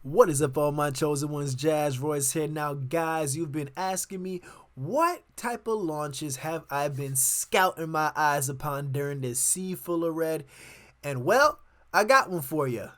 What is up, all my chosen ones? Jazz Royce here. Now, guys, you've been asking me what type of launches have I been scouting my eyes upon during this sea full of red, and well, I got one for you.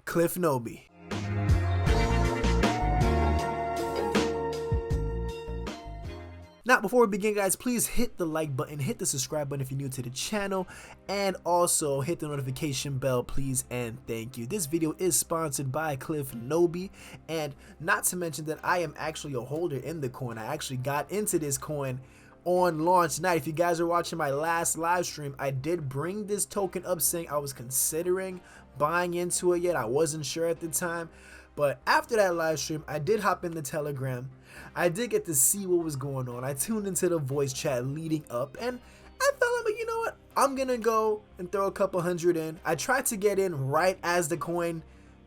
Cliffnobi. Now, before we begin, guys, please hit the like button, hit the subscribe button if you're new to the channel, and also hit the notification bell, please, and thank you. This video is sponsored by Cliffnobi, and not to mention that I am actually a holder in the coin. I actually got into this coin on launch night. If you guys are watching my last live stream, I did bring this token up saying I was considering buying into it yet. I wasn't sure at the time. But after that live stream, I did hop in the Telegram. I did get to see what was going on. I tuned into the voice chat leading up, and I felt like, you know what? I'm going to go and throw a couple hundred in. I tried to get in right as the coin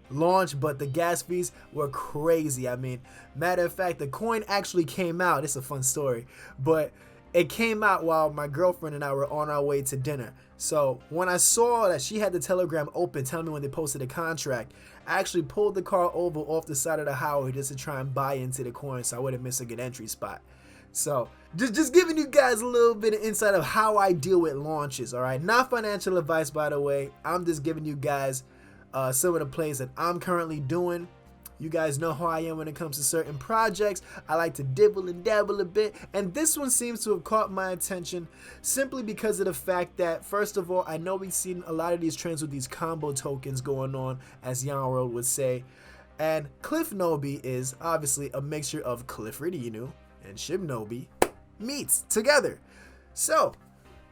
launched, but the gas fees were crazy. I mean, matter of fact, the coin actually came out. It's a fun story, but it came out while my girlfriend and I were on our way to dinner. So when I saw that she had the Telegram open telling me when they posted the contract, I actually pulled the car over off the side of the highway just to try and buy into the coin so I wouldn't miss a good entry spot. So just giving you guys a little bit of insight of how I deal with launches, all right? Not financial advice, by the way. I'm just giving you guys some of the plays that I'm currently doing. You guys know how I am when it comes to certain projects. I like to dibble and dabble a bit, and this one seems to have caught my attention simply because of the fact that, first of all, I know we've seen a lot of these trends with these combo tokens going on, as DYOR would say, and Cliffnobi is obviously a mixture of Clifford, and Shibnobi meets together. So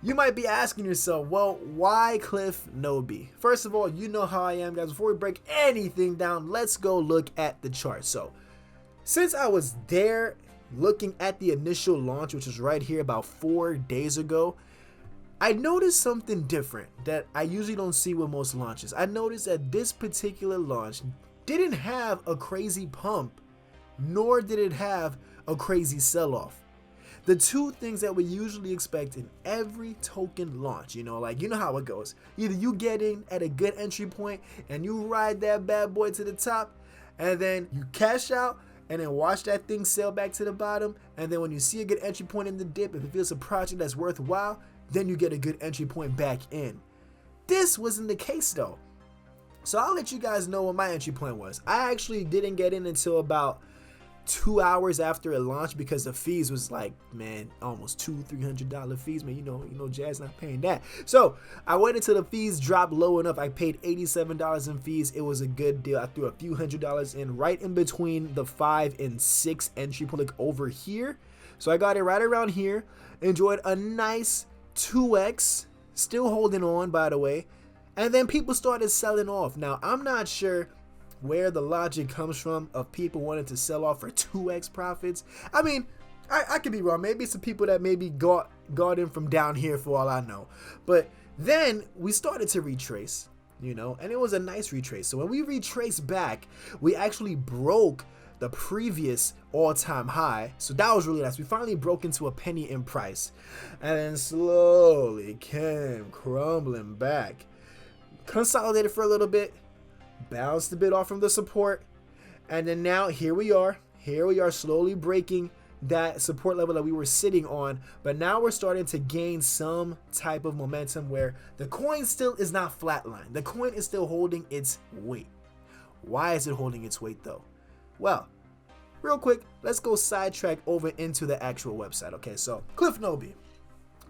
you might be asking yourself, well, why Cliffnobi? First of all, you know how I am, guys. Before we break anything down, let's go look at the chart. So since I was there looking at the initial launch, which was right here about 4 days ago, I noticed something different that I usually don't see with most launches. I noticed that this particular launch didn't have a crazy pump, nor did it have a crazy sell-off. The two things that we usually expect in every token launch, you know how it goes. Either you get in at a good entry point and you ride that bad boy to the top, and then you cash out and then watch that thing sail back to the bottom, and then when you see a good entry point in the dip, if it feels a project that's worthwhile, then you get a good entry point back in. This wasn't the case though. So I'll let you guys know what my entry point was. I actually didn't get in until about 2 hours after it launched because the fees was like, man, almost $200-300 fees, man. You know, Jazz not paying that. So I waited until the fees dropped low enough. I paid $87 in fees. It was a good deal. I threw a few $100s in right in between the 5 and 6 entry point, like over here. So I got it right around here. Enjoyed a nice 2x, still holding on, by the way. And then people started selling off. Now I'm not sure where the logic comes from of people wanting to sell off for 2x profits. I mean, I could be wrong. Maybe it's the people that maybe got in from down here for all I know. But then we started to retrace, and it was a nice retrace. So when we retraced back, we actually broke the previous all-time high. So that was really nice. We finally broke into a penny in price and then slowly came crumbling back. Consolidated for a little bit, bounced a bit off from the support, and then now here we are slowly breaking that support level that we were sitting on, but now we're starting to gain some type of momentum where the coin still is not flatlined. The coin is still holding its weight. Why is it holding its weight though? Well, real quick, let's go sidetrack over into the actual website. Okay, so Cliffnobi,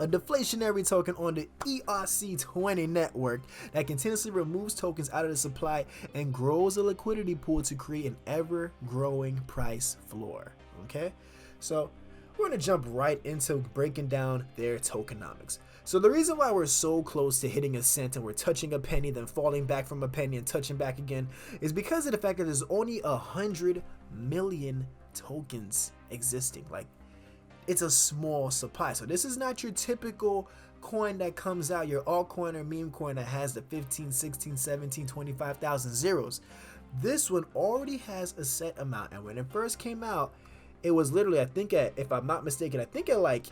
a deflationary token on the ERC20 network that continuously removes tokens out of the supply and grows a liquidity pool to create an ever-growing price floor. Okay, so we're going to jump right into breaking down their tokenomics. So the reason why we're so close to hitting a cent and we're touching a penny, then falling back from a penny and touching back again, is because of the fact that there's only 100 million tokens existing. Like, it's a small supply. So this is not your typical coin that comes out, your altcoin or meme coin that has the 15, 16, 17, 25,000 zeros. This one already has a set amount. And when it first came out, it was literally, I think if I'm not mistaken, I think at like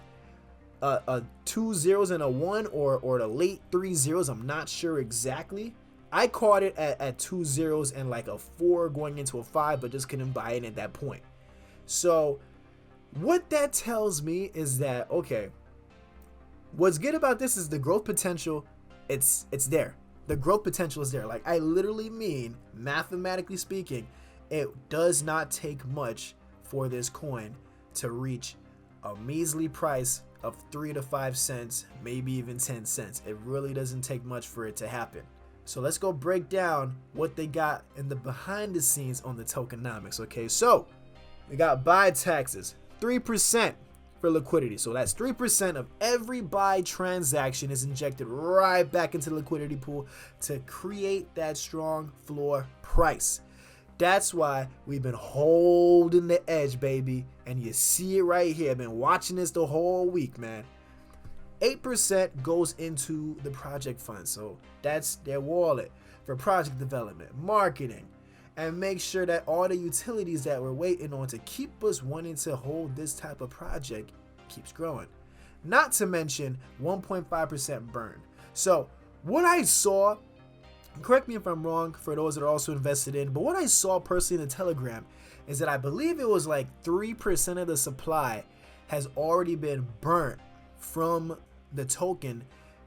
a 2 zeros and a 1 or the late 3 zeros. I'm not sure exactly. I caught it at 2 zeros and like a 4 going into a 5, but just couldn't buy it at that point. So what that tells me is that, okay, what's good about this is the growth potential. It's there. The growth potential is there. Like, I literally mean, mathematically speaking, it does not take much for this coin to reach a measly price of 3 to 5 cents, maybe even 10 cents. It really doesn't take much for it to happen. So let's go break down what they got in the behind the scenes on the tokenomics. Okay, so we got buy taxes, 3% for liquidity. So that's 3% of every buy transaction is injected right back into the liquidity pool to create that strong floor price. That's why we've been holding the edge, baby. And you see it right here. I've been watching this the whole week, man. 8% goes into the project fund. So that's their wallet for project development, marketing, and make sure that all the utilities that we're waiting on to keep us wanting to hold this type of project keeps growing. Not to mention 1.5% burn. So what I saw, correct me if I'm wrong for those that are also invested in, but what I saw personally in the Telegram is that I believe it was like 3% of the supply has already been burnt from the token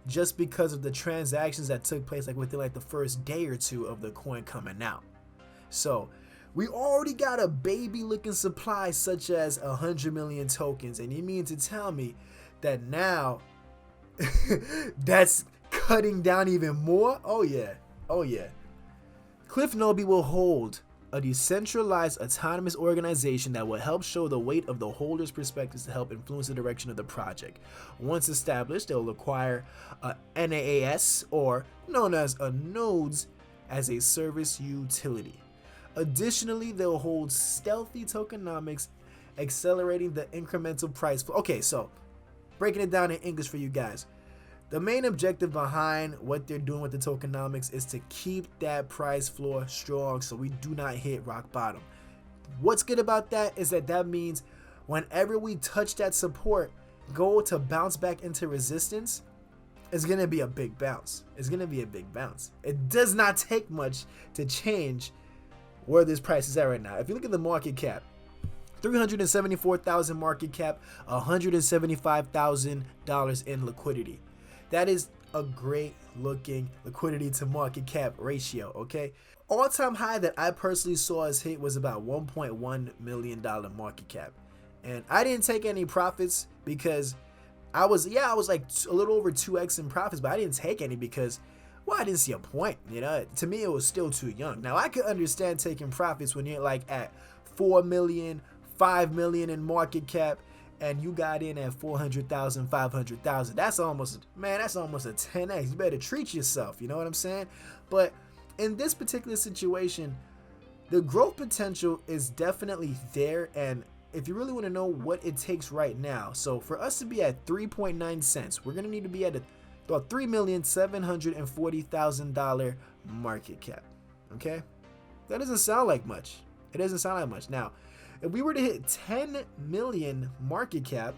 just because of the transactions that took place like within like the first day or two of the coin coming out. So we already got a baby looking supply such as 100 million tokens, and you mean to tell me that now that's cutting down even more? Oh yeah. Oh yeah. Cliffnobi will hold a decentralized autonomous organization that will help show the weight of the holders' perspectives to help influence the direction of the project. Once established, they will acquire a NAAS, or known as a nodes as a service utility. Additionally, they'll hold stealthy tokenomics, accelerating the incremental price. Okay, so breaking it down in English for you guys. The main objective behind what they're doing with the tokenomics is to keep that price floor strong so we do not hit rock bottom. What's good about that is that that means whenever we touch that support, go to bounce back into resistance, it's going to be a big bounce. It's going to be a big bounce. It does not take much to change where this price is at right now. If you look at the market cap, 374,000 market cap, $175,000 in liquidity. That is a great looking liquidity to market cap ratio, okay? All-time high that I personally saw us hit was about $1.1 million market cap. And I didn't take any profits because I was like a little over 2x in profits, but I didn't take any because, well, I didn't see a point, you know? To me, it was still too young. Now, I could understand taking profits when you're like at 4 million, 5 million in market cap, and you got in at 400,000, 500,000. That's almost a 10x. You better treat yourself, you know what I'm saying? But in this particular situation, the growth potential is definitely there. And if you really want to know what it takes right now, so for us to be at 3.9 cents, we're going to need to be at about $3,740,000 market cap. Okay? That doesn't sound like much. It doesn't sound like much. Now, if we were to hit 10 million market cap,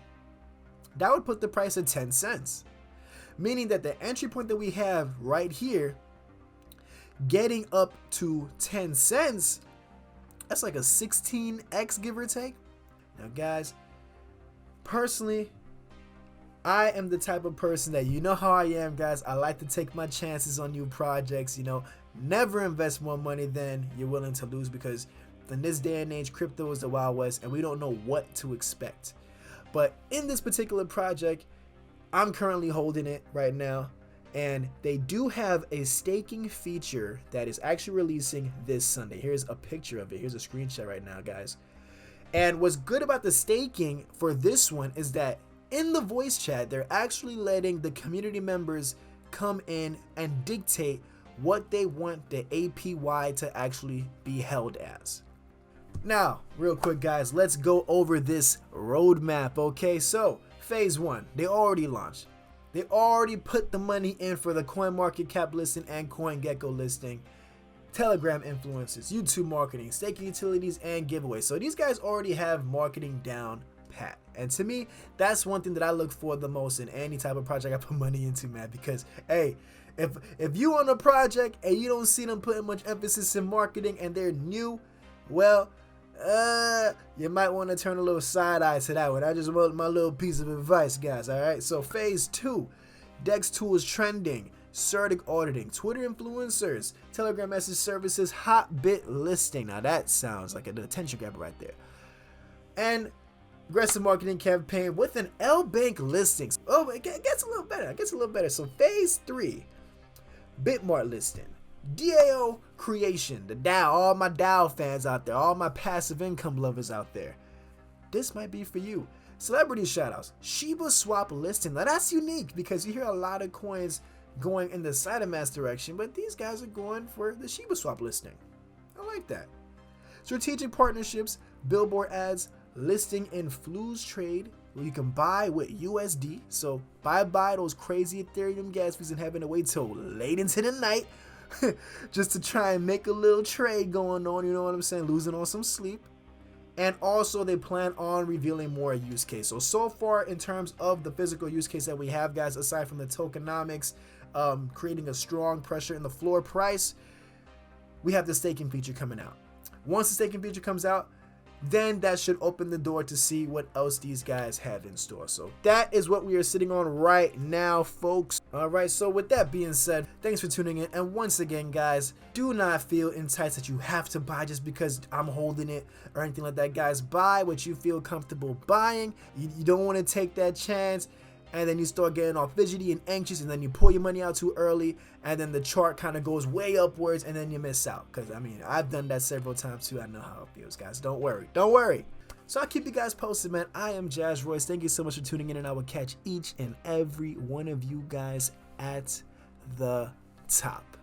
that would put the price at 10 cents. Meaning that the entry point that we have right here, getting up to 10 cents, that's like a 16x give or take. Now guys, personally, I am the type of person that, you know how I am, guys. I like to take my chances on new projects, you know, never invest more money than you're willing to lose, because in this day and age, crypto is the Wild West and we don't know what to expect. But in this particular project, I'm currently holding it right now, and they do have a staking feature that is actually releasing this Sunday. Here's a picture of it. Here's a screenshot right now, guys. And what's good about the staking for this one is that in the voice chat, they're actually letting the community members come in and dictate what they want the APY to actually be held as. Now, real quick, guys, let's go over this roadmap, okay? So, phase 1, they already launched. They already put the money in for the CoinMarketCap listing and CoinGecko listing, Telegram influencers, YouTube marketing, staking utilities, and giveaways. So these guys already have marketing down pat. And to me, that's one thing that I look for the most in any type of project I put money into, man, because, hey, if you on a project and you don't see them putting much emphasis in marketing and they're new, well, you might want to turn a little side eye to that one. I just want my little piece of advice, guys. All right. So phase 2, DEX tools trending, Certic auditing, Twitter influencers, Telegram message services, hot bit listing. Now that sounds like an attention grabber right there. And aggressive marketing campaign with an L-Bank listings. Oh, it gets a little better. It gets a little better. So phase 3, Bitmart listing, DAO creation, the DAO, all my DAO fans out there, all my passive income lovers out there. This might be for you. Celebrity shoutouts, Shiba swap listing. Now that's unique because you hear a lot of coins going in the Cytomask direction, but these guys are going for the Shiba swap listing. I like that. Strategic partnerships, billboard ads, listing in Flu's trade where you can buy with USD. So buy those crazy Ethereum gas fees and having to wait till late into the night just to try and make a little trade going on, you know what I'm saying? Losing on some sleep. And also they plan on revealing more use case. So far in terms of the physical use case that we have, guys, aside from the tokenomics, creating a strong pressure in the floor price, we have the staking feature coming out. Once the staking feature comes out, then that should open the door to see what else these guys have in store. So that is what we are sitting on right now, folks. All right, so with that being said, thanks for tuning in. And once again, guys, do not feel enticed that you have to buy just because I'm holding it or anything like that, guys. Buy what you feel comfortable buying. You don't want to take that chance and then you start getting all fidgety and anxious, and then you pull your money out too early, and then the chart kind of goes way upwards, and then you miss out. Because, I mean, I've done that several times too. I know how it feels, guys. Don't worry. Don't worry. So I'll keep you guys posted, man. I am Jazz Royce. Thank you so much for tuning in, and I will catch each and every one of you guys at the top.